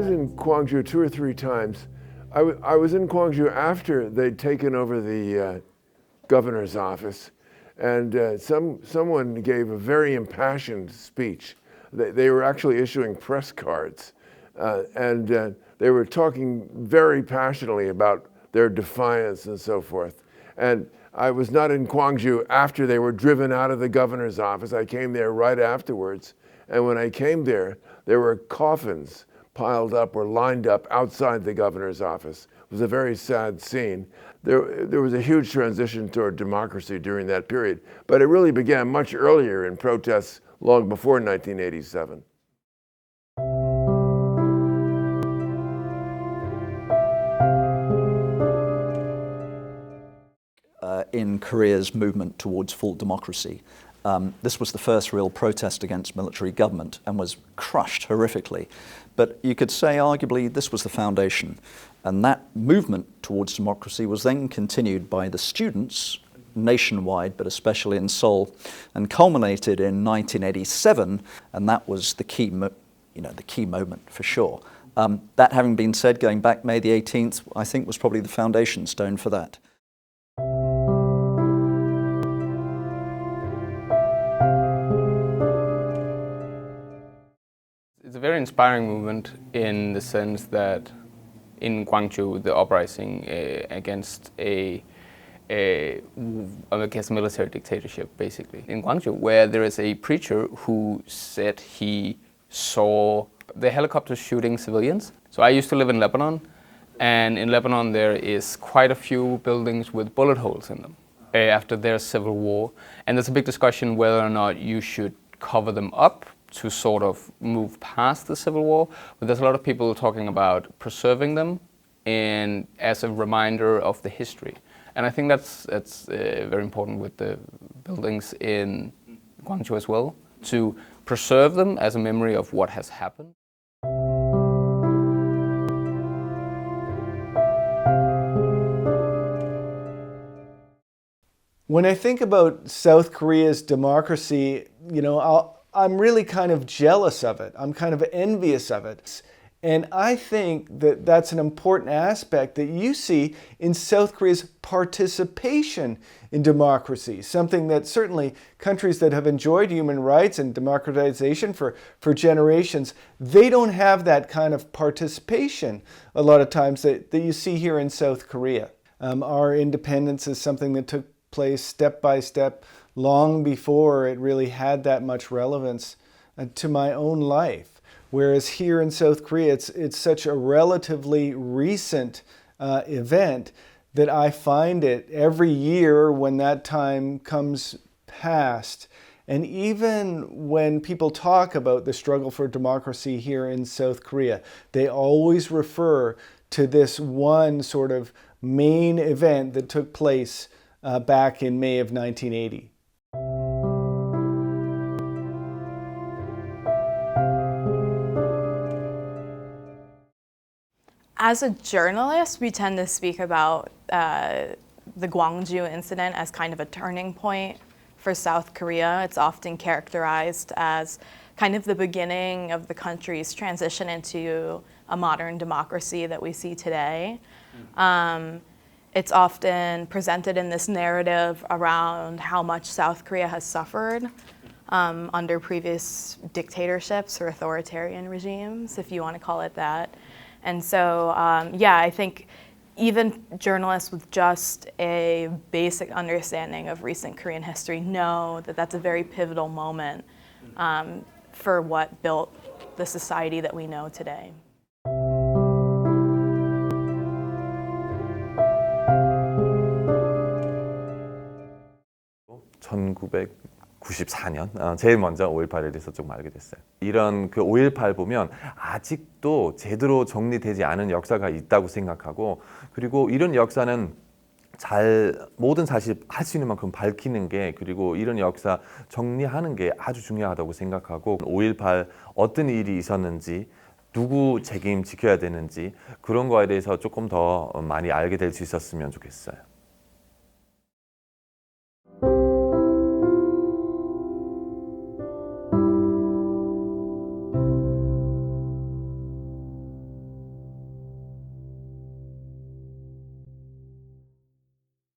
was in Gwangju 2 or 3 times. I was in Gwangju after they'd taken over the governor's office, and someone gave a very impassioned speech. They were actually issuing press cards, and they were talking very passionately about their defiance and so forth. And I was not in Gwangju after they were driven out of the governor's office. I came there right afterwards. And when I came there were coffins piled up or lined up outside the governor's office. It was a very sad scene. There was a huge transition toward democracy during that period, but it really began much earlier in protests long before 1987. In Korea's movement towards full democracy. This was the first real protest against military government and was crushed horrifically. But you could say arguably this was the foundation. And that movement towards democracy was then continued by the students nationwide, but especially in Seoul, and culminated in 1987, and that was the key moment for sure. That having been said, going back May the 18th, I think was probably the foundation stone for that. It's a very inspiring movement in the sense that in Gwangju, the uprising against I guess military dictatorship, basically. In Gwangju, where there is a preacher who said he saw the helicopters shooting civilians. So I used to live in Lebanon, and in Lebanon there is quite a few buildings with bullet holes in them after their civil war. And there's a big discussion whether or not you should cover them up to sort of move past the Civil War, but there's a lot of people talking about preserving them and as a reminder of the history. And I think that's very important with the buildings in Gwangju as well, to preserve them as a memory of what has happened. When I think about South Korea's democracy, I'm really kind of jealous of it. I'm kind of envious of it. And I think that that's an important aspect that you see in South Korea's participation in democracy, something that certainly countries that have enjoyed human rights and democratization for generations, they don't have that kind of participation a lot of times that you see here in South Korea. Our independence is something that took place step by step long before it really had that much relevance to my own life. Whereas here in South Korea, it's such a relatively recent event that I find it every year when that time comes past. And even when people talk about the struggle for democracy here in South Korea, they always refer to this one sort of main event that took place back in May of 1980. As a journalist, we tend to speak about the Gwangju incident as kind of a turning point for South Korea. It's often characterized as kind of the beginning of the country's transition into a modern democracy that we see today. It's often presented in this narrative around how much South Korea has suffered under previous dictatorships or authoritarian regimes, if you want to call it that. And so, I think even journalists with just a basic understanding of recent Korean history know that that's a very pivotal moment for what built the society that we know today. (1994년) 제일 먼저 5.18에 대해서 좀 알게 됐어요. 이런 그 5.18 보면 아직도 제대로 정리되지 않은 역사가 있다고 생각하고, 그리고 이런 역사는 모든 사실 할 수 있는 만큼 밝히는 게, 그리고 이런 역사 정리하는 게 아주 중요하다고 생각하고, 5.18 어떤 일이 있었는지, 누구 책임 지켜야 되는지, 그런 거에 대해서 조금 더 많이 알게 될 수 있었으면 좋겠어요.